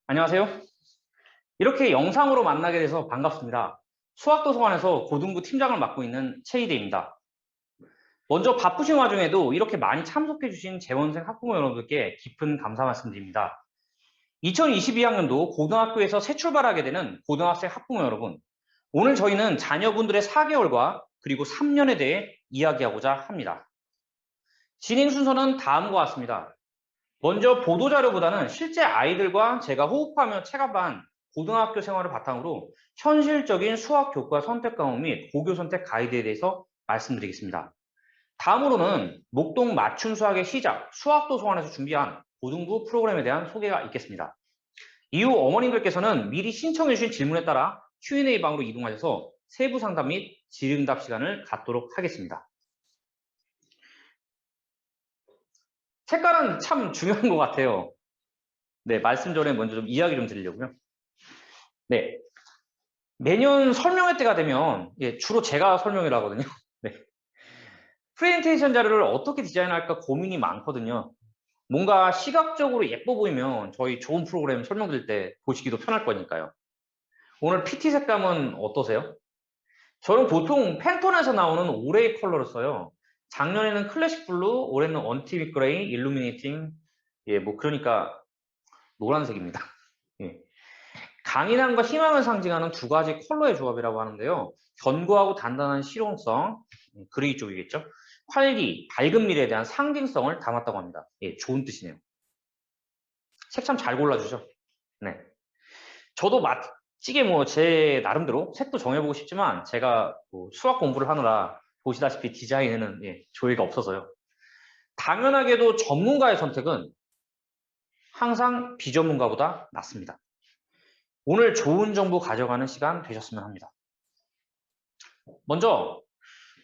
안녕하세요. 이렇게 영상으로 만나게 돼서 반갑습니다. 수학도서관에서 고등부 팀장을 맡고 있는 최희대입니다. 먼저 바쁘신 와중에도 이렇게 많이 참석해주신 재원생 학부모 여러분들께 깊은 감사 말씀드립니다. 2022학년도 고등학교에서 새 출발하게 되는 고등학생 학부모 여러분, 오늘 저희는 자녀분들의 4개월과 그리고 3년에 대해 이야기하고자 합니다. 진행 순서는 다음과 같습니다. 먼저 보도자료보다는 실제 아이들과 제가 호흡하며 체감한 고등학교 생활을 바탕으로 현실적인 수학 교과 선택 과목 및 고교 선택 가이드에 대해서 말씀드리겠습니다. 다음으로는 목동 맞춤 수학의 시작, 수학도서관에서 준비한 고등부 프로그램에 대한 소개가 있겠습니다. 이후 어머님들께서는 미리 신청해 주신 질문에 따라 Q&A 방으로 이동하셔서 세부 상담 및 질의응답 시간을 갖도록 하겠습니다. 색깔은 참 중요한 것 같아요. 네, 말씀 전에 먼저 좀 이야기 좀 드리려고요. 네. 매년 설명회 때가 되면 주로 제가 설명을 하거든요. 네. 프레젠테이션 자료를 어떻게 디자인할까 고민이 많거든요. 뭔가 시각적으로 예뻐 보이면 저희 좋은 프로그램 설명드릴 때 보시기도 편할 거니까요. 오늘 PT 색감은 어떠세요? 저는 보통 팬톤에서 나오는 오레이 컬러를 써요. 작년에는 클래식 블루, 올해는 언티빅 그레이, 일루미네이팅. 뭐 그러니까 노란색입니다. 예. 강인함과 희망을 상징하는 두 가지 컬러의 조합이라고 하는데요. 견고하고 단단한 실용성, 그레이 쪽이겠죠. 활기, 밝은 미래에 대한 상징성을 담았다고 합니다. 예, 좋은 뜻이네요. 색 참 잘 골라주죠. 네. 저도 멋지게 뭐 제 나름대로 색도 정해보고 싶지만 제가 뭐 수학 공부를 하느라 보시다시피 디자인에는 조예가 없어서요. 당연하게도 전문가의 선택은 항상 비전문가보다 낫습니다. 오늘 좋은 정보 가져가는 시간 되셨으면 합니다. 먼저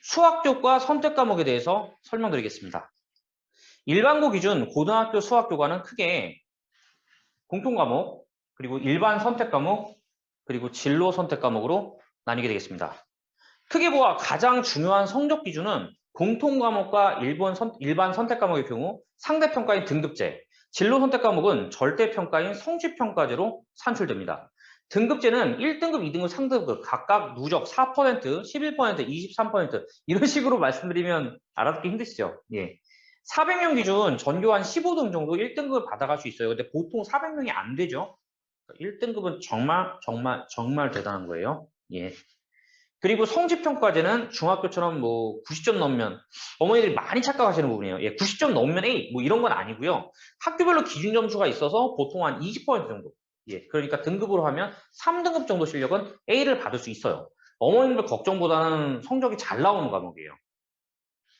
수학교과 선택 과목에 대해서 설명드리겠습니다. 일반고 기준 고등학교 수학교과는 크게 공통과목, 그리고 일반 선택 과목, 그리고 진로 선택 과목으로 나뉘게 되겠습니다. 크게 보아 가장 중요한 성적 기준은 공통 과목과 일반 선택 과목의 경우 상대평가인 등급제, 진로 선택 과목은 절대평가인 성취평가제로 산출됩니다. 등급제는 1등급, 2등급, 3등급 각각 누적 4%, 11%, 23% 이런 식으로 말씀드리면 알아듣기 힘드시죠? 예. 400명 기준 전교 한 15등 정도 1등급을 받아갈 수 있어요. 근데 보통 400명이 안 되죠. 1등급은 정말 대단한 거예요. 예. 그리고 성취평가제는 중학교처럼 뭐 90점 넘으면 어머니들이 많이 착각하시는 부분이에요. 예, 90점 넘으면 A 뭐 이런 건 아니고요. 학교별로 기준 점수가 있어서 보통 한 20% 정도. 예, 그러니까 등급으로 하면 3등급 정도 실력은 A를 받을 수 있어요. 어머님들 걱정보다는 성적이 잘 나오는 과목이에요.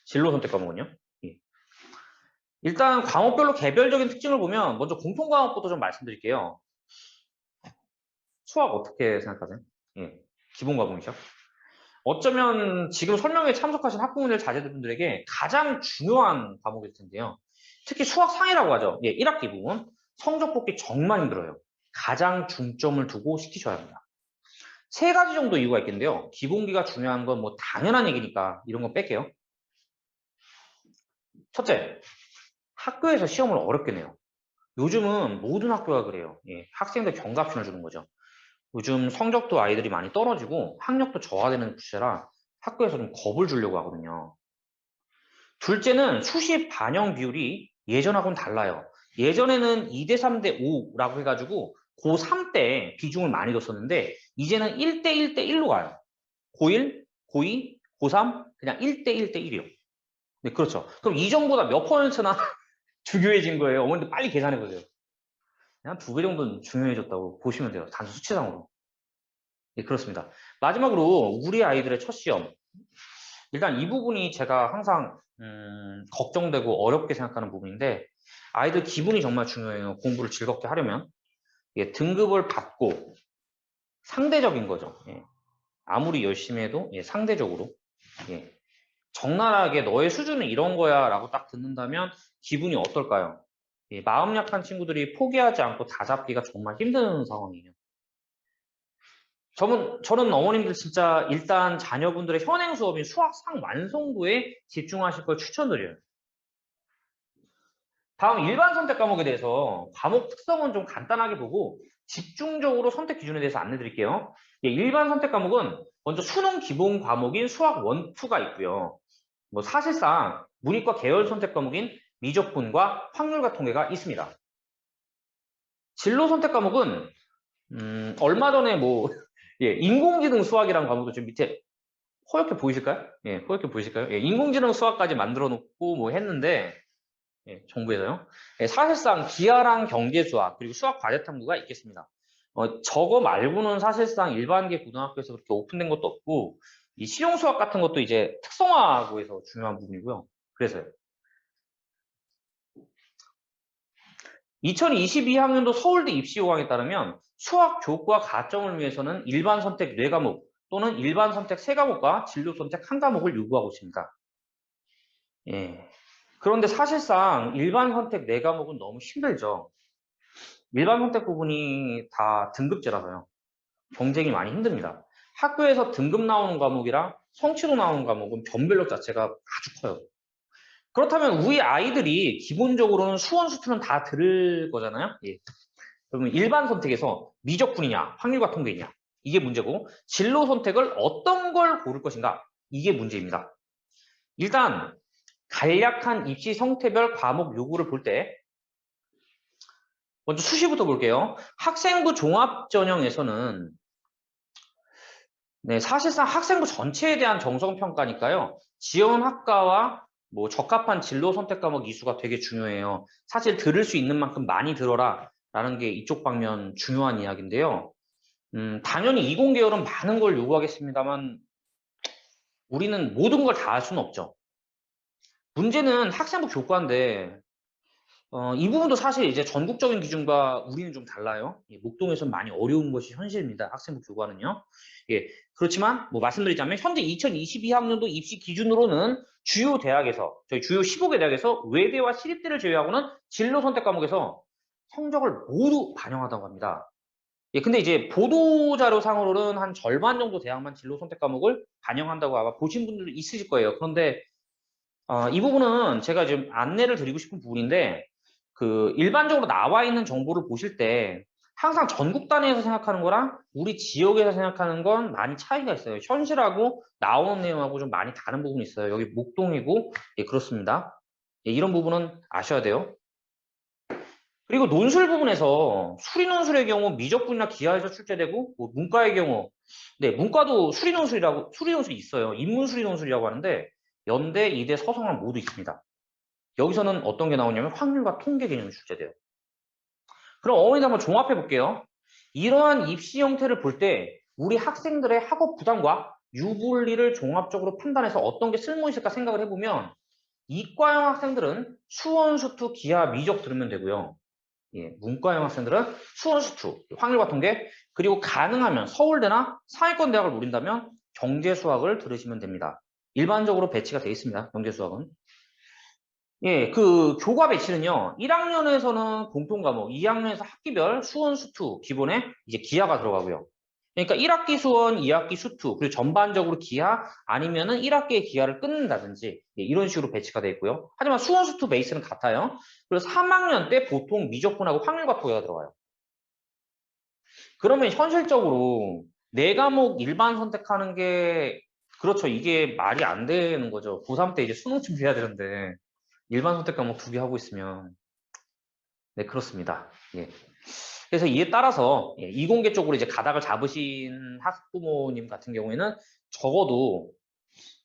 진로 선택 과목은요. 예. 일단 과목별로 개별적인 특징을 보면 먼저 공통 과목부터 좀 말씀드릴게요. 수학 어떻게 생각하세요? 예, 기본 과목이죠. 어쩌면 지금 설명회에 참석하신 학부모들 자제분들에게 가장 중요한 과목일 텐데요. 특히 수학 상이라고 하죠. 예, 1학기 부분. 성적 뽑기 정말 힘들어요. 가장 중점을 두고 시키셔야 합니다. 세 가지 정도 이유가 있겠는데요. 기본기가 중요한 건 뭐 당연한 얘기니까 이런 거 뺄게요. 첫째, 학교에서 시험을 어렵게 내요. 요즘은 모든 학교가 그래요. 예, 학생들 경각심을 주는 거죠. 요즘 성적도 아이들이 많이 떨어지고 학력도 저하되는 추세라 학교에서 좀 겁을 주려고 하거든요. 둘째는 수시 반영 비율이 예전하고는 달라요. 예전에는 2대 3대 5라고 해가지고 고3 때 비중을 많이 뒀었는데 이제는 1대 1대 1로 가요. 고1, 고2, 고3 그냥 1대 1대 1이요. 네, 그렇죠. 그럼 이전보다 몇 퍼센트나 중요해진 거예요. 어머니들 빨리 계산해 보세요. 한 2배 정도는 중요해졌다고 보시면 돼요. 단순 수치상으로. 네, 그렇습니다. 마지막으로 우리 아이들의 첫 시험. 일단 이 부분이 제가 항상 걱정되고 어렵게 생각하는 부분인데 아이들 기분이 정말 중요해요. 공부를 즐겁게 하려면. 예, 등급을 받고 상대적인 거죠. 예, 아무리 열심히 해도 상대적으로 예, 적나라하게 너의 수준은 이런 거야 라고 딱 듣는다면 기분이 어떨까요? 예, 마음 약한 친구들이 포기하지 않고 다 잡기가 정말 힘든 상황이에요. 저는 어머님들 진짜 일단 자녀분들의 현행 수업인 수학 상 완성도에 집중하실 걸 추천드려요. 다음 일반 선택 과목에 대해서 과목 특성은 좀 간단하게 보고 집중적으로 선택 기준에 대해서 안내 드릴게요. 예, 일반 선택 과목은 먼저 수능 기본 과목인 수학 1, 2가 있고요. 뭐 사실상 문이과 계열 선택 과목인 미적분과 확률과 통계가 있습니다. 진로 선택 과목은 얼마 전에 뭐 예, 인공지능 수학이라는 과목도 좀 밑에 허옇게 보이실까요? 예, 허옇게 보이실까요? 예, 인공지능 수학까지 만들어 놓고 뭐 했는데 예, 정부에서요. 예, 사실상 기하랑 경제수학 그리고 수학 과제탐구가 있겠습니다. 저거 말고는 사실상 일반계 고등학교에서 그렇게 오픈된 것도 없고 이 실용 수학 같은 것도 이제 특성화하고 해서 중요한 부분이고요. 그래서요. 2022학년도 서울대 입시 요강에 따르면 수학 교과 가점을 위해서는 일반 선택 4과목 또는 일반 선택 3과목과 진로 선택 1과목을 요구하고 있습니다. 예. 그런데 사실상 일반 선택 4과목은 너무 힘들죠. 일반 선택 부분이 다 등급제라서요. 경쟁이 많이 힘듭니다. 학교에서 등급 나오는 과목이랑 성취도 나오는 과목은 변별력 자체가 아주 커요. 그렇다면 우리 아이들이 기본적으로는 수원 수투는 다 들을 거잖아요. 예. 그러면 일반 선택에서 미적분이냐, 확률과 통계이냐 이게 문제고 진로 선택을 어떤 걸 고를 것인가 이게 문제입니다. 일단 간략한 입시 성태별 과목 요구를 볼 때 먼저 수시부터 볼게요. 학생부 종합전형에서는 네, 사실상 학생부 전체에 대한 정성평가니까요. 지원 학과와 뭐 적합한 진로 선택 과목 이수가 되게 중요해요. 사실 들을 수 있는 만큼 많이 들어라 라는 게 이쪽 방면 중요한 이야기인데요. 당연히 이공계열은 많은 걸 요구하겠습니다만 우리는 모든 걸 다 할 수는 없죠. 문제는 학생부 교과인데 이 부분도 사실 이제 전국적인 기준과 우리는 좀 달라요. 예, 목동에서는 많이 어려운 것이 현실입니다. 학생부 교과는요. 예, 그렇지만 뭐 말씀드리자면 현재 2022학년도 입시 기준으로는 주요 대학에서 저희 주요 15개 대학에서 외대와 시립대를 제외하고는 진로 선택 과목에서 성적을 모두 반영하다고 합니다. 예, 근데 이제 보도자료상으로는 한 절반 정도 대학만 진로 선택 과목을 반영한다고 아마 보신 분들도 있으실 거예요. 그런데 이 부분은 제가 지금 안내를 드리고 싶은 부분인데 그 일반적으로 나와 있는 정보를 보실 때 항상 전국 단위에서 생각하는 거랑 우리 지역에서 생각하는 건 많이 차이가 있어요. 현실하고 나오는 내용하고 좀 많이 다른 부분이 있어요. 여기 목동이고 예, 그렇습니다. 예, 이런 부분은 아셔야 돼요. 그리고 논술 부분에서 수리논술의 경우 미적분이나 기하에서 출제되고 뭐 문과의 경우 네 문과도 수리논술이 있어요. 인문수리논술이라고 하는데 연대, 이대, 서성한 모두 있습니다. 여기서는 어떤 게 나오냐면 확률과 통계 개념이 출제돼요. 그럼 어머니들 한번 종합해 볼게요. 이러한 입시 형태를 볼 때 우리 학생들의 학업 부담과 유불리를 종합적으로 판단해서 어떤 게 쓸모 있을까 생각을 해보면 이과형 학생들은 수원, 수투, 기하, 미적 들으면 되고요. 예, 문과형 학생들은 수원, 수투, 확률과 통계, 그리고 가능하면 서울대나 상위권 대학을 노린다면 경제 수학을 들으시면 됩니다. 일반적으로 배치가 되어 있습니다. 경제 수학은. 예, 그 교과 배치는요. 1학년에서는 공통 과목, 2학년에서 학기별 수원, 수투 기본에 이제 기하가 들어가고요. 그러니까 1학기 수원, 2학기 수투, 그리고 전반적으로 기하 아니면은 1학기의 기하를 끊는다든지 예, 이런 식으로 배치가 되어 있고요. 하지만 수원, 수투 베이스는 같아요. 그래서 3학년 때 보통 미적분하고 확률과 통계가 들어가요. 그러면 현실적으로 네 과목 일반 선택하는 게 그렇죠. 이게 말이 안 되는 거죠. 고3 때 이제 수능 준비해야 되는데 일반 선택 과목 2개 하고 있으면 네 그렇습니다. 예. 그래서 이에 따라서 예, 이공계 쪽으로 이제 가닥을 잡으신 학부모님 같은 경우에는 적어도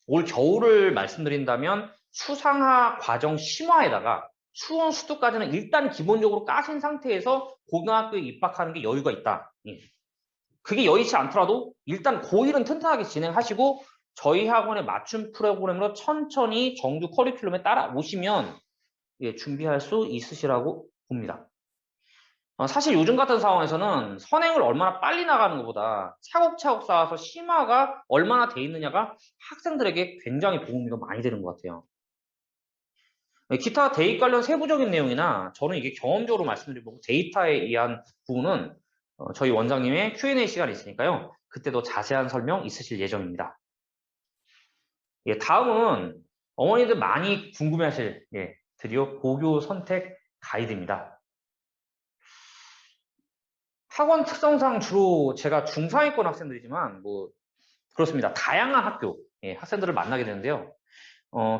올 겨울을 말씀드린다면 수상화 과정 심화에다가 수원 수두까지는 일단 기본적으로 까신 상태에서 고등학교에 입학하는 게 여유가 있다. 예. 그게 여의치 않더라도 일단 고1은 튼튼하게 진행하시고 저희 학원의 맞춤 프로그램으로 천천히 정규 커리큘럼에 따라오시면 예, 준비할 수 있으시라고 봅니다. 사실 요즘 같은 상황에서는 선행을 얼마나 빨리 나가는 것보다 차곡차곡 쌓아서 심화가 얼마나 돼 있느냐가 학생들에게 굉장히 도움이 더 많이 되는 것 같아요. 기타 대입 관련 세부적인 내용이나 저는 이게 경험적으로 말씀드리고 데이터에 의한 부분은 저희 원장님의 Q&A 시간이 있으니까요. 그때도 자세한 설명 있으실 예정입니다. 예, 다음은 어머니들 많이 궁금해하실 드디어 고교 선택 가이드입니다. 학원 특성상 주로 제가 중상위권 학생들이지만 뭐 그렇습니다. 다양한 학교 학생들을 만나게 되는데요.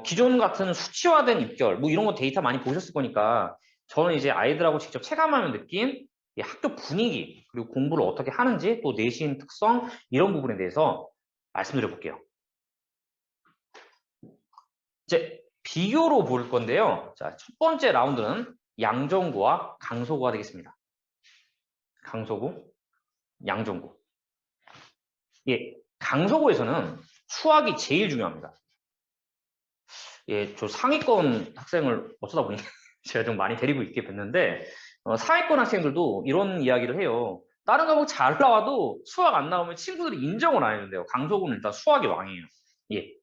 기존 같은 수치화된 입결 뭐 이런 거 데이터 많이 보셨을 거니까 저는 이제 아이들하고 직접 체감하면 느낀 이 학교 분위기 그리고 공부를 어떻게 하는지 또 내신 특성 이런 부분에 대해서 말씀드려 볼게요. 이제 비교로 볼 건데요. 자, 첫 번째 라운드는 양정구와 강서구가 되겠습니다. 강서구, 양정구. 예, 강서구에서는 수학이 제일 중요합니다. 예, 저 상위권 학생을 어쩌다 보니 제가 좀 많이 데리고 있게 됐는데 상위권 학생들도 이런 이야기를 해요. 다른 과목 잘 나와도 수학 안 나오면 친구들이 인정을 안 해준대요. 강서구는 일단 수학이 왕이에요. 예.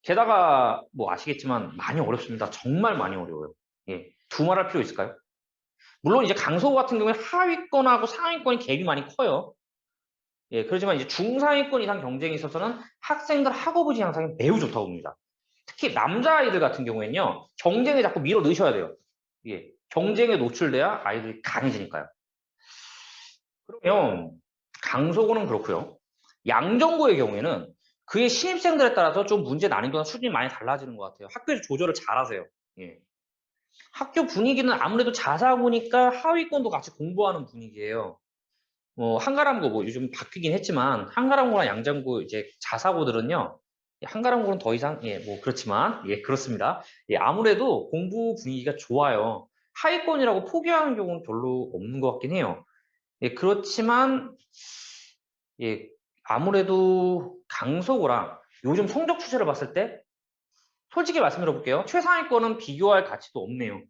게다가 뭐 아시겠지만 많이 어렵습니다. 정말 많이 어려워요. 예. 두말할 필요 있을까요? 물론 이제 강서구 같은 경우에 하위권하고 상위권이 갭이 많이 커요. 예, 그렇지만 이제 중상위권 이상 경쟁에 있어서는 학생들 학업의 향상이 매우 좋다고 봅니다. 특히 남자아이들 같은 경우에는요, 경쟁에 자꾸 밀어 넣으셔야 돼요. 예, 경쟁에 노출돼야 아이들이 강해지니까요. 그러면 강서구는 그렇고요. 양정구의 경우에는 그의 신입생들에 따라서 좀 문제 난이도나 수준이 많이 달라지는 것 같아요. 학교에서 조절을 잘하세요. 예. 학교 분위기는 아무래도 자사고니까 하위권도 같이 공부하는 분위기예요. 한가람고 뭐 요즘 바뀌긴 했지만 한가람고나 양장고 이제 자사고들은요. 한가람고는 더 이상 뭐 그렇지만 그렇습니다. 아무래도 공부 분위기가 좋아요. 하위권이라고 포기하는 경우는 별로 없는 것 같긴 해요. 그렇지만 아무래도 강서구랑 요즘 성적 추세를 봤을 때 솔직히 말씀드려 볼게요. 최상위권은 비교할 가치도 없네요.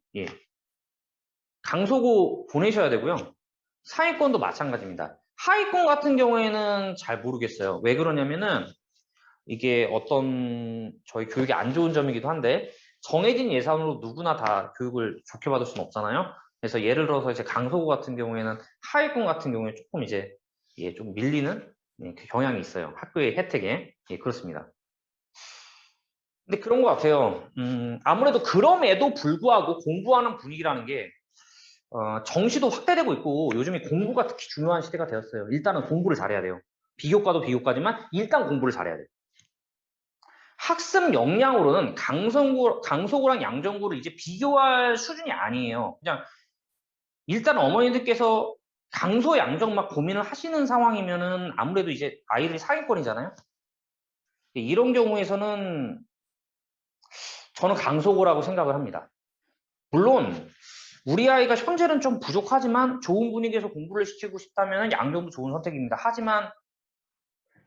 강서구 보내셔야 되고요. 상위권도 마찬가지입니다. 하위권 같은 경우에는 잘 모르겠어요. 왜 그러냐면은 이게 어떤 저희 교육이 안 좋은 점이기도 한데 정해진 예산으로 누구나 다 교육을 좋게 받을 수는 없잖아요. 그래서 예를 들어서 이제 강서구 같은 경우에는 하위권 같은 경우에 조금 이제 좀 밀리는 그 경향이 있어요. 학교의 혜택에. 그렇습니다. 근데 그런 것 같아요. 아무래도 그럼에도 불구하고 공부하는 분위기라는 게 정시도 확대되고 있고 요즘에 공부가 특히 중요한 시대가 되었어요. 일단은 공부를 잘해야 돼요. 비교과도 비교과지만 일단 공부를 잘해야 돼요. 학습 역량으로는 강서구랑 양정구를 이제 비교할 수준이 아니에요. 그냥 일단 어머니들께서 강서 양정 막 고민을 하시는 상황이면은 아무래도 이제 아이들이 상위권이잖아요. 이런 경우에서는 저는 강서구라고 생각을 합니다. 물론 우리 아이가 현재는 좀 부족하지만 좋은 분위기에서 공부를 시키고 싶다면 양정도 좋은 선택입니다. 하지만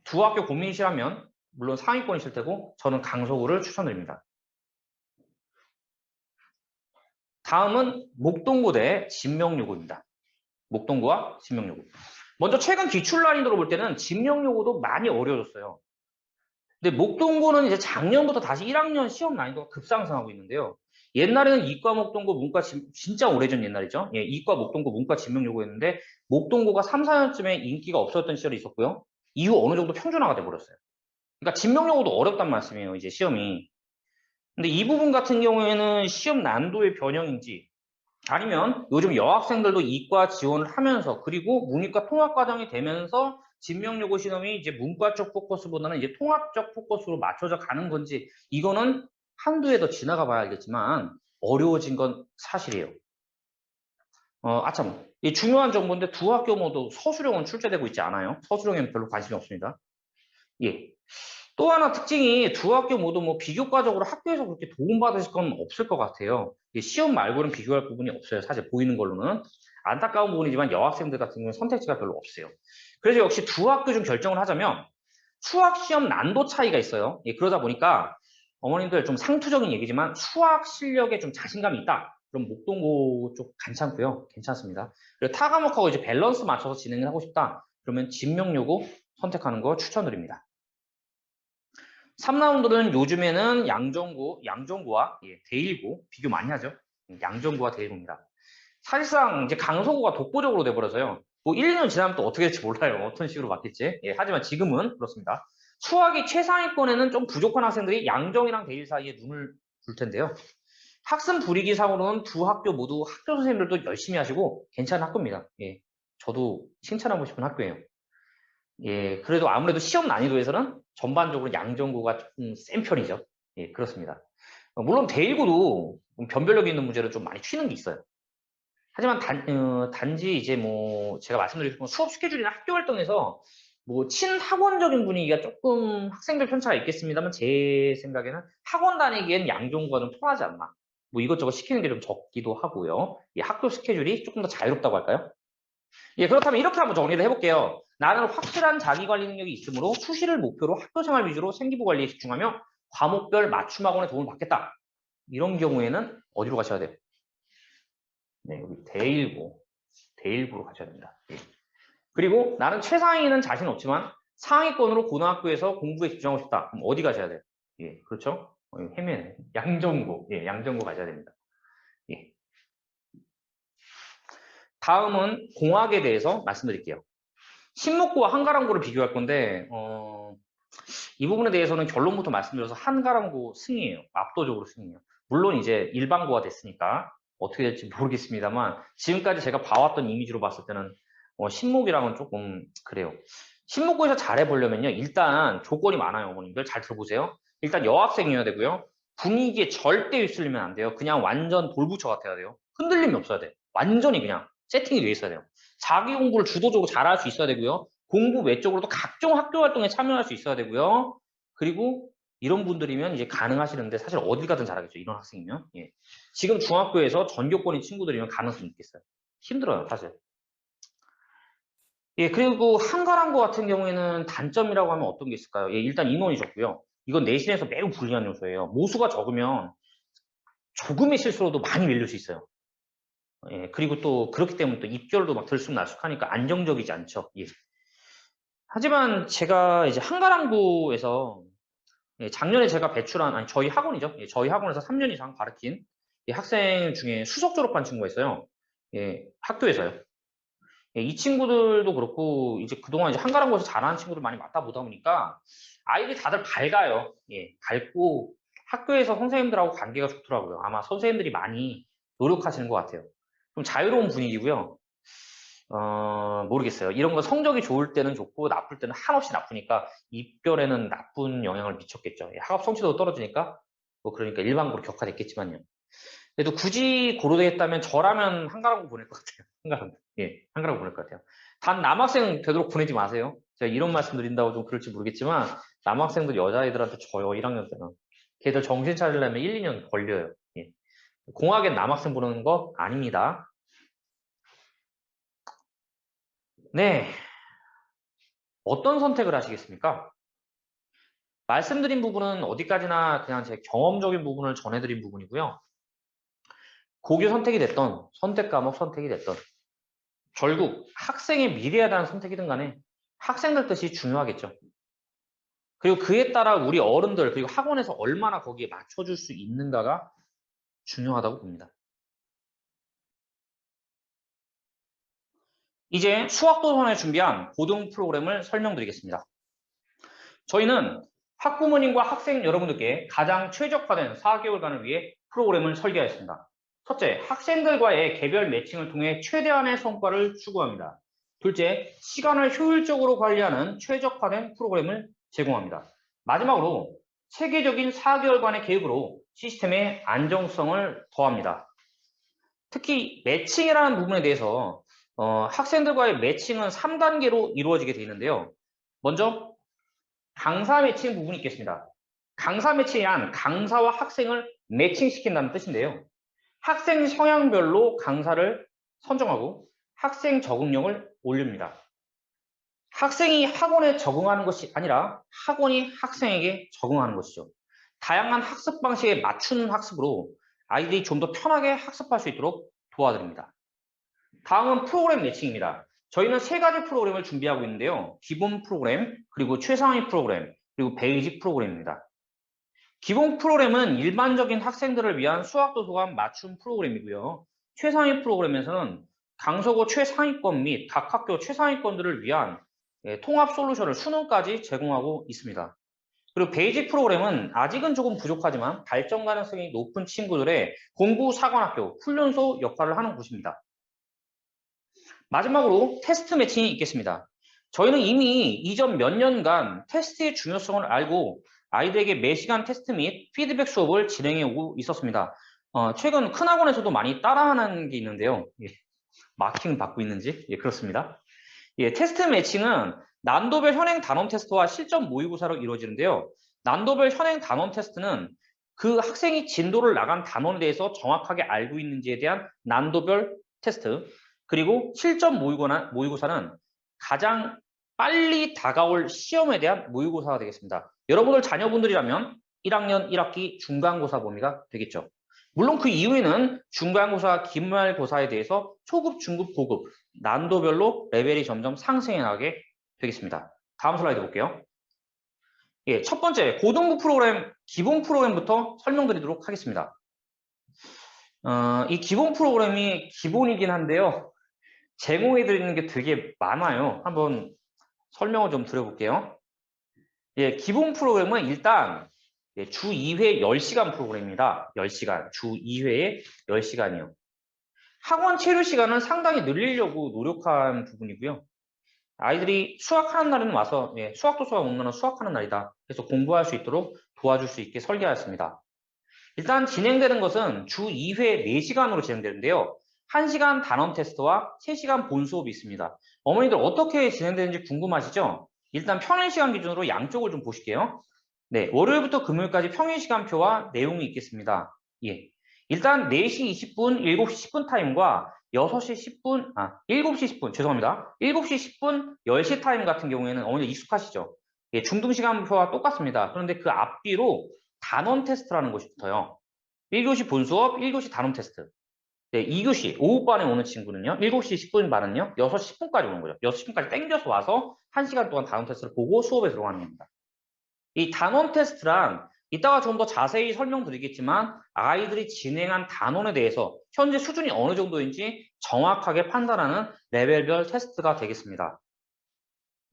두 학교 고민이시라면 물론 상위권이실 테고 저는 강서구를 추천드립니다. 다음은 목동고 대 진명여고입니다. 목동고와 진명여고. 먼저 최근 기출 난이도로 볼 때는 진명여고도 많이 어려워졌어요. 근데 목동고는 이제 작년부터 다시 1학년 시험 난이도가 급상승하고 있는데요. 옛날에는 이과 목동고 문과 진짜 오래전 옛날이죠. 이과 목동고 문과 진명여고였는데 목동고가 3, 4년쯤에 인기가 없었던 시절이 있었고요. 이후 어느 정도 평준화가 돼버렸어요. 그러니까 진명여고도 어렵단 말씀이에요. 이제 시험이. 근데 이 부분 같은 경우에는 시험 난도의 변형인지 아니면 요즘 여학생들도 이과 지원을 하면서 그리고 문이과 통합 과정이 되면서 진명여고 시험이 이제 문과 쪽 포커스보다는 이제 통합적 포커스로 맞춰져 가는 건지 이거는 한두 해 더 지나가 봐야 알겠지만 어려워진 건 사실이에요. 아참, 이 중요한 정보인데 두 학교 모두 서술형은 출제되고 있지 않아요. 서술형에는 별로 관심이 없습니다. 예. 또 하나 특징이 두 학교 모두 뭐 비교과적으로 학교에서 그렇게 도움받으실 건 없을 것 같아요. 시험 말고는 비교할 부분이 없어요. 사실 보이는 걸로는. 안타까운 부분이지만 여학생들 같은 경우는 선택지가 별로 없어요. 그래서 역시 두 학교 중 결정을 하자면 수학 시험 난도 차이가 있어요. 그러다 보니까 어머님들 좀 상투적인 얘기지만 수학 실력에 좀 자신감이 있다. 그럼 목동고 쪽 괜찮고요. 괜찮습니다. 그리고 타 과목하고 이제 밸런스 맞춰서 진행을 하고 싶다. 그러면 진명여고 선택하는 거 추천드립니다. 3라운드는 요즘에는 양정구와 대일고 비교 많이 하죠. 양정구와 대일고입니다. 사실상 이제 강서구가 독보적으로 돼버려서요. 뭐 1, 2년 지나면 또 어떻게 될지 몰라요. 어떤 식으로 바뀔지. 하지만 지금은 그렇습니다. 수학이 최상위권에는 좀 부족한 학생들이 양정이랑 대일 사이에 눈을 둘 텐데요. 학습 분위기상으로는 두 학교 모두 학교 선생님들도 열심히 하시고 괜찮은 학교입니다. 예, 저도 칭찬하고 싶은 학교예요. 예, 그래도 아무래도 시험 난이도에서는 전반적으로 양정구가 조금 센 편이죠. 예, 그렇습니다. 물론 대1구도 변별력 있는 문제를 좀 많이 튀는 게 있어요. 하지만 단지 이제 뭐 제가 말씀드린 수업 스케줄이나 학교 활동에서 뭐 친학원적인 분위기가 조금 학생들 편차가 있겠습니다만 제 생각에는 학원 다니기엔 양종과 좀 통하지 않나. 뭐 이것저것 시키는 게 좀 적기도 하고요. 이 학교 스케줄이 조금 더 자유롭다고 할까요? 예, 그렇다면 이렇게 한번 정리를 해볼게요. 나는 확실한 자기관리 능력이 있으므로 수시를 목표로 학교 생활 위주로 생기부 관리에 집중하며 과목별 맞춤 학원에 도움을 받겠다. 이런 경우에는 어디로 가셔야 돼요? 네, 여기 대1부로 가셔야 됩니다. 예. 그리고 나는 최상위는 자신 없지만 상위권으로 고등학교에서 공부에 집중하고 싶다. 그럼 어디 가셔야 돼요? 예, 그렇죠? 헤매네. 양정고. 예, 양정고 가셔야 됩니다. 예. 다음은 공학에 대해서 말씀드릴게요. 신목고와 한가람고를 비교할 건데, 이 부분에 대해서는 결론부터 말씀드려서 한가람고 승이에요. 압도적으로 승이에요. 물론 이제 일반고가 됐으니까 어떻게 될지 모르겠습니다만 지금까지 제가 봐왔던 이미지로 봤을 때는 신목이랑은 조금 그래요. 신목고에서 잘해보려면요. 일단 조건이 많아요. 어머님들 잘 들어보세요. 일단 여학생이어야 되고요. 분위기에 절대 휩쓸리면 안 돼요. 그냥 완전 돌부처 같아야 돼요. 흔들림이 없어야 돼요. 완전히 그냥 세팅이 돼 있어야 돼요. 자기 공부를 주도적으로 잘할 수 있어야 되고요. 공부 외적으로도 각종 학교 활동에 참여할 수 있어야 되고요. 그리고 이런 분들이면 이제 가능하시는데 사실 어딜 가든 잘하겠죠. 이런 학생이면. 예. 지금 중학교에서 전교권인 친구들이면 가능성이 있겠어요. 힘들어요, 사실. 예, 그리고 한가람고 같은 경우에는 단점이라고 하면 어떤 게 있을까요? 예, 일단 인원이 적고요. 이건 내신에서 매우 불리한 요소예요. 모수가 적으면 조금의 실수로도 많이 밀릴 수 있어요. 예, 그리고 또 그렇기 때문에 또 입결도 막 들쑥날쑥하니까 안정적이지 않죠. 예. 하지만 제가 이제 한가람고에서 작년에 제가 배출한, 아니, 저희 학원이죠. 예, 저희 학원에서 3년 이상 가르친 학생 중에 수석 졸업한 친구가 있어요. 예, 학교에서요. 예, 이 친구들도 그렇고, 이제 그동안 이제 한가람고에서 잘하는 친구들 많이 맡아보다 보니까 아이들이 다들 밝아요. 예, 밝고 학교에서 선생님들하고 관계가 좋더라고요. 아마 선생님들이 많이 노력하시는 것 같아요. 좀 자유로운 분위기고요. 모르겠어요. 이런 거 성적이 좋을 때는 좋고 나쁠 때는 한없이 나쁘니까 입결에는 나쁜 영향을 미쳤겠죠. 예, 학업 성취도가 떨어지니까 뭐 그러니까 일반고로 격화됐겠지만요. 그래도 굳이 고려되겠다면 저라면 한가라고 보낼 것 같아요. 한가라고. 예, 한가라고 보낼 것 같아요. 단 남학생 되도록 보내지 마세요. 제가 이런 말씀 드린다고 좀 그럴지 모르겠지만 남학생들 여자애들한테 져요. 1학년 때는. 걔들 정신 차리려면 1, 2년 걸려요. 예. 공학엔 남학생 보내는 거 아닙니다. 네. 어떤 선택을 하시겠습니까? 말씀드린 부분은 어디까지나 그냥 제 경험적인 부분을 전해드린 부분이고요. 고교 선택이 됐던, 선택 과목 선택이 됐던, 결국 학생의 미래에 대한 선택이든 간에 학생들 뜻이 중요하겠죠. 그리고 그에 따라 우리 어른들, 그리고 학원에서 얼마나 거기에 맞춰줄 수 있는가가 중요하다고 봅니다. 이제 수학도서관에 준비한 고등 프로그램을 설명드리겠습니다. 저희는 학부모님과 학생 여러분들께 가장 최적화된 4개월간을 위해 프로그램을 설계하였습니다. 첫째, 학생들과의 개별 매칭을 통해 최대한의 성과를 추구합니다. 둘째, 시간을 효율적으로 관리하는 최적화된 프로그램을 제공합니다. 마지막으로 체계적인 4개월간의 계획으로 시스템의 안정성을 더합니다. 특히 매칭이라는 부분에 대해서 학생들과의 매칭은 3단계로 이루어지게 되어 있는데요. 먼저 강사 매칭 부분이 있겠습니다. 강사 매칭이란 강사와 학생을 매칭시킨다는 뜻인데요. 학생 성향별로 강사를 선정하고 학생 적응력을 올립니다. 학생이 학원에 적응하는 것이 아니라 학원이 학생에게 적응하는 것이죠. 다양한 학습 방식에 맞춘 학습으로 아이들이 좀 더 편하게 학습할 수 있도록 도와드립니다. 다음은 프로그램 매칭입니다. 저희는 3가지 프로그램을 준비하고 있는데요. 기본 프로그램, 그리고 최상위 프로그램, 그리고 베이직 프로그램입니다. 기본 프로그램은 일반적인 학생들을 위한 수학도서관 맞춤 프로그램이고요. 최상위 프로그램에서는 강서구 최상위권 및 각 학교 최상위권들을 위한 통합 솔루션을 수능까지 제공하고 있습니다. 그리고 베이직 프로그램은 아직은 조금 부족하지만 발전 가능성이 높은 친구들의 공부 사관학교, 훈련소 역할을 하는 곳입니다. 마지막으로 테스트 매칭이 있겠습니다. 저희는 이미 이전 몇 년간 테스트의 중요성을 알고 아이들에게 매시간 테스트 및 피드백 수업을 진행해 오고 있었습니다. 최근 큰 학원에서도 많이 따라하는 게 있는데요. 예, 마킹 받고 있는지? 예, 그렇습니다. 예, 테스트 매칭은 난도별 현행 단원 테스트와 실전 모의고사로 이루어지는데요. 난도별 현행 단원 테스트는 그 학생이 진도를 나간 단원에 대해서 정확하게 알고 있는지에 대한 난도별 테스트, 그리고 실전 모의고사는 가장 빨리 다가올 시험에 대한 모의고사가 되겠습니다. 여러분들 자녀분들이라면 1학년 1학기 중간고사 범위가 되겠죠. 물론 그 이후에는 중간고사, 기말고사에 대해서 초급, 중급, 고급 난도별로 레벨이 점점 상승해 나가게 되겠습니다. 다음 슬라이드 볼게요. 예, 첫 번째 고등부 프로그램, 기본 프로그램부터 설명드리도록 하겠습니다. 이 기본 프로그램이 기본이긴 한데요. 제공해 드리는 게 되게 많아요. 한번 설명을 좀 드려볼게요. 예, 기본 프로그램은 일단 주 2회 10시간 프로그램입니다. 10시간, 주 2회에 10시간이요. 학원 체류 시간은 상당히 늘리려고 노력한 부분이고요. 아이들이 수학하는 날에는 와서 수학 도서가 오면 수학하는 날이다. 그래서 공부할 수 있도록 도와줄 수 있게 설계하였습니다. 일단 진행되는 것은 주 2회 4시간으로 진행되는데요. 1시간 단원 테스트와 3시간 본 수업이 있습니다. 어머니들 어떻게 진행되는지 궁금하시죠? 일단 평일 시간 기준으로 양쪽을 좀 보실게요. 네, 월요일부터 금요일까지 평일 시간표와 내용이 있겠습니다. 예. 일단 4시 20분, 7시 10분 타임과 6시 10분, 7시 10분, 죄송합니다. 7시 10분, 10시 타임 같은 경우에는 어머니 익숙하시죠? 예, 중등 시간표와 똑같습니다. 그런데 그 앞뒤로 단원 테스트라는 것이 붙어요. 1교시 본수업, 1교시 단원 테스트. 네, 2교시, 오후반에 오는 친구는요, 7시 10분 반은요, 6시 10분까지 오는 거죠. 6시 10분까지 땡겨서 와서 1시간 동안 단원 테스트를 보고 수업에 들어가는 겁니다. 이 단원 테스트란 이따가 좀 더 자세히 설명드리겠지만 아이들이 진행한 단원에 대해서 현재 수준이 어느 정도인지 정확하게 판단하는 레벨별 테스트가 되겠습니다.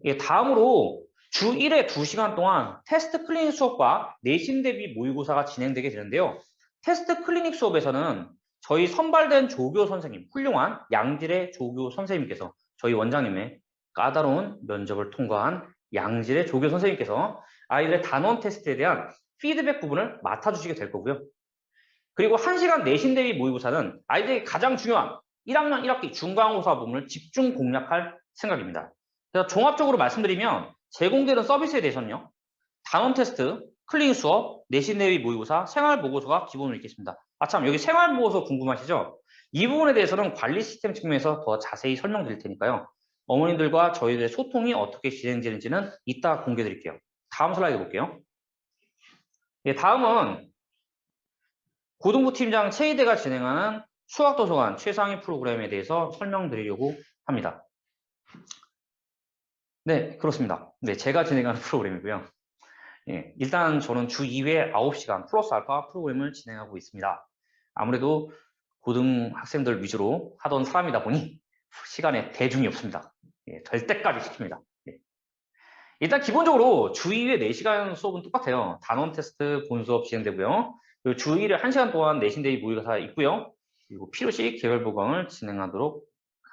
예, 다음으로 주 1회 2시간 동안 테스트 클리닉 수업과 내신 대비 모의고사가 진행되게 되는데요. 테스트 클리닉 수업에서는 저희 선발된 조교 선생님, 훌륭한 양질의 조교 선생님께서 저희 원장님의 까다로운 면접을 통과한 양질의 조교 선생님께서 아이들의 단원 테스트에 대한 피드백 부분을 맡아주시게 될 거고요. 그리고 1시간 내신 대비 모의고사는 아이들에게 가장 중요한 1학년 1학기 중간고사 부분을 집중 공략할 생각입니다. 그래서 종합적으로 말씀드리면 제공되는 서비스에 대해서는요. 단원 테스트, 클리닉 수업, 내신 대비 모의고사, 생활보고서가 기본으로 있겠습니다. 참 여기 생활보고서 궁금하시죠? 이 부분에 대해서는 관리 시스템 측면에서 더 자세히 설명드릴 테니까요. 어머님들과 저희들의 소통이 어떻게 진행되는지는 이따 공개해 드릴게요. 다음 슬라이드 볼게요. 예, 다음은 고등부 팀장 최희대가 진행하는 수학도서관 최상위 프로그램에 대해서 설명드리려고 합니다. 네, 그렇습니다. 네, 제가 진행하는 프로그램이고요. 예, 일단 저는 주 2회 9시간 플러스 알파 프로그램을 진행하고 있습니다. 아무래도 고등학생들 위주로 하던 사람이다 보니 시간에 대중이 없습니다. 예, 될 때까지 시킵니다. 예. 일단 기본적으로 주 2회 4시간 수업은 똑같아요. 단원 테스트 본 수업 진행되고요. 그리고 주 1회 1시간 동안 내신 대비 모의고사 있고요. 그리고 필요시 개별 보강을 진행하도록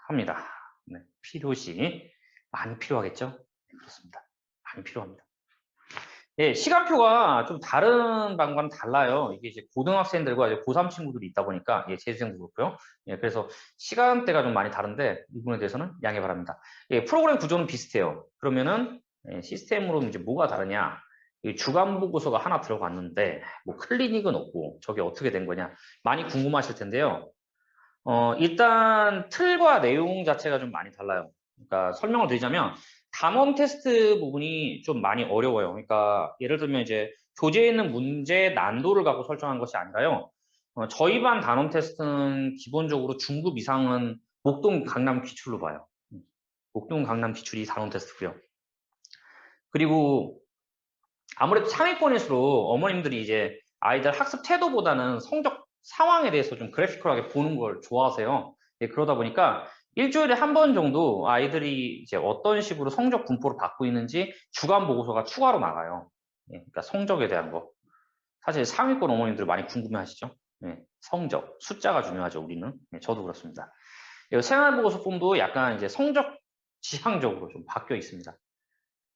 합니다. 네, 필요시 많이 필요하겠죠? 네, 그렇습니다. 많이 필요합니다. 예, 시간표가 좀 다른 방과는 달라요. 이게 이제 고등학생들과 이제 고3 친구들이 있다 보니까, 예, 재수생도 그렇고요. 예, 그래서 시간대가 좀 많이 다른데, 이 부분에 대해서는 양해 바랍니다. 예, 프로그램 구조는 비슷해요. 그러면은, 예, 시스템으로 이제 뭐가 다르냐. 이 주간 보고서가 하나 들어갔는데, 뭐 클리닉은 없고, 저게 어떻게 된 거냐. 많이 궁금하실 텐데요. 일단 틀과 내용 자체가 좀 많이 달라요. 그러니까 설명을 드리자면, 단원 테스트 부분이 좀 많이 어려워요. 그러니까 예를 들면 이제 교재에 있는 문제 난도를 갖고 설정한 것이 아니라요. 저희 반 단원 테스트는 기본적으로 중급 이상은 목동 강남 기출로 봐요. 목동 강남 기출이 단원 테스트고요. 그리고 아무래도 상위권일수록 어머님들이 이제 아이들 학습 태도보다는 성적 상황에 대해서 좀 그래피컬하게 보는 걸 좋아하세요. 예, 그러다 보니까 일주일에 한 번 정도 아이들이 이제 어떤 식으로 성적 분포를 받고 있는지 주간 보고서가 추가로 나가요. 예, 그러니까 성적에 대한 거. 사실 상위권 어머님들 많이 궁금해하시죠? 예, 성적, 숫자가 중요하죠, 우리는. 예, 저도 그렇습니다. 이 생활보고서 폼도 약간 이제 성적 지향적으로 좀 바뀌어 있습니다.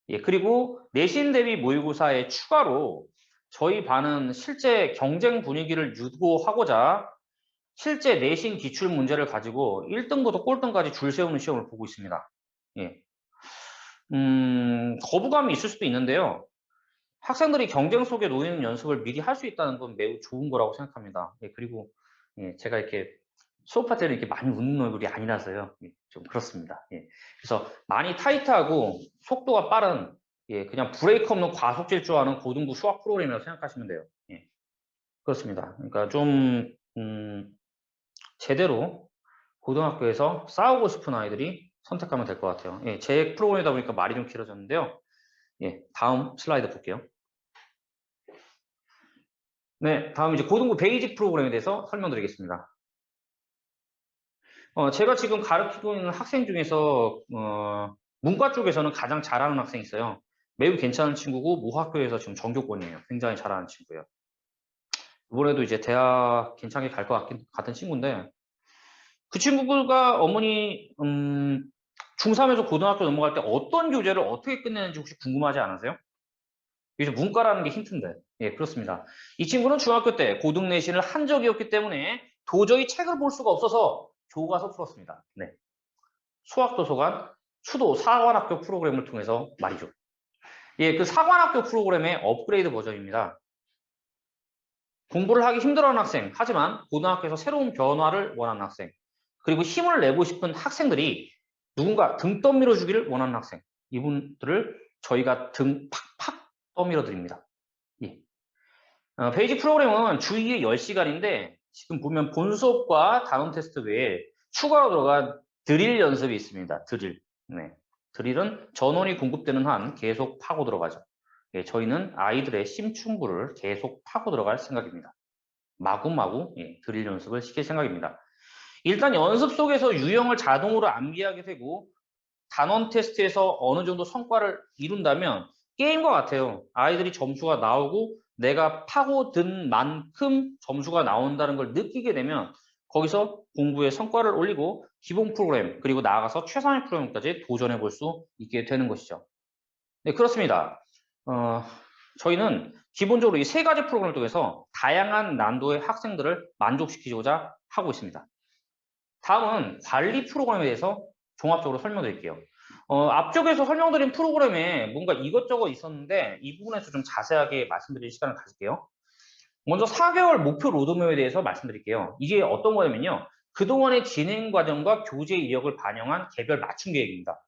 예, 그리고 내신 대비 모의고사에 추가로 저희 반은 실제 경쟁 분위기를 유도하고자 실제 내신 기출 문제를 가지고 1등부터 꼴등까지 줄 세우는 시험을 보고 있습니다. 예. 거부감이 있을 수도 있는데요. 학생들이 경쟁 속에 놓이는 연습을 미리 할 수 있다는 건 매우 좋은 거라고 생각합니다. 예, 그리고 예, 제가 이렇게 수업할 때는 이렇게 많이 웃는 얼굴이 아니라서요. 예, 좀 그렇습니다. 예. 그래서 많이 타이트하고 속도가 빠른 예, 그냥 브레이크 없는 과속 질주하는 고등부 수학 프로그램이라고 생각하시면 돼요. 예, 그렇습니다. 그러니까 좀 제대로 고등학교에서 싸우고 싶은 아이들이 선택하면 될 것 같아요. 예, 제 프로그램이다 보니까 말이 좀 길어졌는데요. 예, 다음 슬라이드 볼게요. 네, 다음 이제 고등부 베이직 프로그램에 대해서 설명드리겠습니다. 제가 지금 가르치고 있는 학생 중에서 문과 쪽에서는 가장 잘하는 학생이 있어요. 매우 괜찮은 친구고 모학교에서 지금 전교권이에요. 굉장히 잘하는 친구예요. 이번에도 이제 대학 괜찮게 갈 것 같은 친구인데 그 친구가 어머니 중3에서 고등학교 넘어갈 때 어떤 교재를 어떻게 끝내는지 혹시 궁금하지 않으세요? 여기서 문과라는 게 힌트인데 예 그렇습니다. 이 친구는 중학교 때 고등 내신을 한 적이었기 때문에 도저히 책을 볼 수가 없어서 교과서 풀었습니다. 네. 수학도서관 수도 사관학교 프로그램을 통해서 말이죠. 예, 그 사관학교 프로그램의 업그레이드 버전입니다. 공부를 하기 힘들어하는 학생, 하지만 고등학교에서 새로운 변화를 원하는 학생, 그리고 힘을 내고 싶은 학생들이 누군가 등 떠밀어 주기를 원하는 학생, 이분들을 저희가 등 팍팍 떠밀어 드립니다. 예. 베이직 프로그램은 주 2회 10시간인데 지금 보면 본 수업과 단원 테스트 외에 추가로 들어간 드릴 연습이 있습니다. 드릴. 네. 드릴은 전원이 공급되는 한 계속 파고 들어가죠. 예, 저희는 아이들의 심층부를 계속 파고 들어갈 생각입니다. 마구마구 예, 드릴 연습을 시킬 생각입니다. 일단 연습 속에서 유형을 자동으로 암기하게 되고 단원 테스트에서 어느 정도 성과를 이룬다면 게임과 같아요. 아이들이 점수가 나오고 내가 파고든 만큼 점수가 나온다는 걸 느끼게 되면 거기서 공부의 성과를 올리고 기본 프로그램 그리고 나아가서 최상위 프로그램까지 도전해 볼 수 있게 되는 것이죠. 네, 그렇습니다. 저희는 기본적으로 이 세 가지 프로그램을 통해서 다양한 난도의 학생들을 만족시키고자 하고 있습니다. 다음은 관리 프로그램에 대해서 종합적으로 설명드릴게요. 앞쪽에서 설명드린 프로그램에 뭔가 이것저것 있었는데 이 부분에서 좀 자세하게 말씀드릴 시간을 가질게요. 먼저 4개월 목표 로드맵에 대해서 말씀드릴게요. 이게 어떤 거냐면요. 그동안의 진행 과정과 교재 이력을 반영한 개별 맞춤 계획입니다.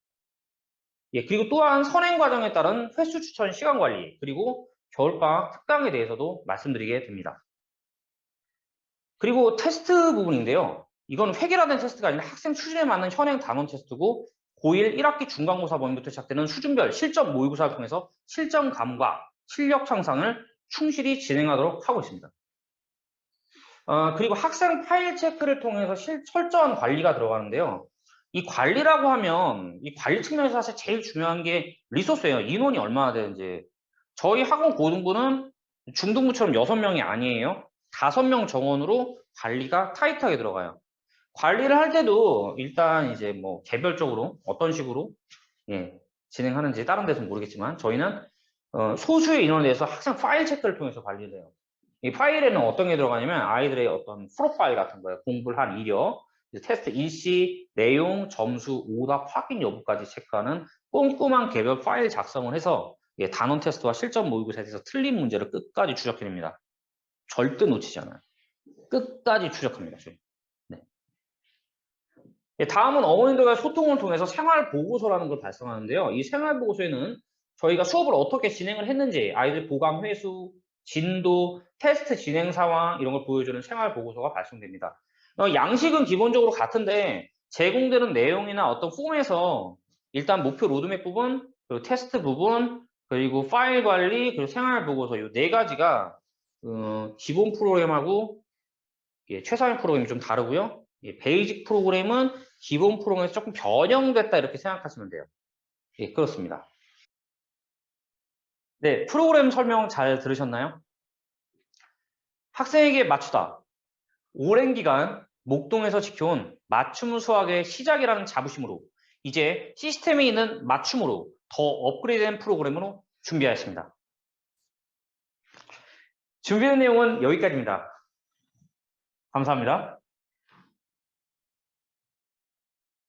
예, 그리고 또한 선행 과정에 따른 횟수 추천 시간 관리, 그리고 겨울방학 특강에 대해서도 말씀드리게 됩니다. 그리고 테스트 부분인데요. 이건 획일화된 테스트가 아니라 학생 수준에 맞는 현행 단원 테스트고 고1 1학기 중간고사 범위부터 시작되는 수준별 실전 모의고사를 통해서 실전 감과 실력 향상을 충실히 진행하도록 하고 있습니다. 그리고 학생 파일 체크를 통해서 철저한 관리가 들어가는데요. 이 관리라고 하면 이 관리 측면에서 사실 제일 중요한 게 리소스예요. 인원이 얼마나 되는지. 저희 학원 고등부는 중등부처럼 6명이 아니에요. 5명 정원으로 관리가 타이트하게 들어가요. 관리를 할 때도 일단 이제 뭐 개별적으로 어떤 식으로 예, 진행하는지 다른 데서는 모르겠지만 저희는 소수의 인원에 대해서 학생 파일 체크를 통해서 관리를 해요. 이 파일에는 어떤 게 들어가냐면 아이들의 어떤 프로파일 같은 거예요. 공부를 한 이력, 테스트 일시, 내용, 점수, 오답, 확인 여부까지 체크하는 꼼꼼한 개별 파일 작성을 해서 예, 단원 테스트와 실전 모의고사에 대해서 틀린 문제를 끝까지 추적해냅니다. 절대 놓치지 않아요. 끝까지 추적합니다. 저희. 네. 예, 다음은 어머님들과의 소통을 통해서 생활 보고서라는 걸 발송하는데요. 이 생활 보고서에는 저희가 수업을 어떻게 진행을 했는지, 아이들 보강 회수, 진도, 테스트 진행 상황 이런 걸 보여주는 생활 보고서가 발송됩니다. 양식은 기본적으로 같은데 제공되는 내용이나 어떤 폼에서 일단 목표 로드맵 부분, 그리고 테스트 부분, 그리고 파일 관리, 그리고 생활 보고서 이 네 가지가 기본 프로그램하고 예, 최상위 프로그램이 좀 다르고요. 예, 베이직 프로그램은 기본 프로그램에서 조금 변형됐다 이렇게 생각하시면 돼요. 예, 그렇습니다. 네, 프로그램 설명 잘 들으셨나요? 학생에게 맞추다. 오랜 기간 목동에서 지켜온 맞춤 수학의 시작이라는 자부심으로 이제 시스템에 있는 맞춤으로 더 업그레이드된 프로그램으로 준비하였습니다. 준비된 내용은 여기까지입니다. 감사합니다.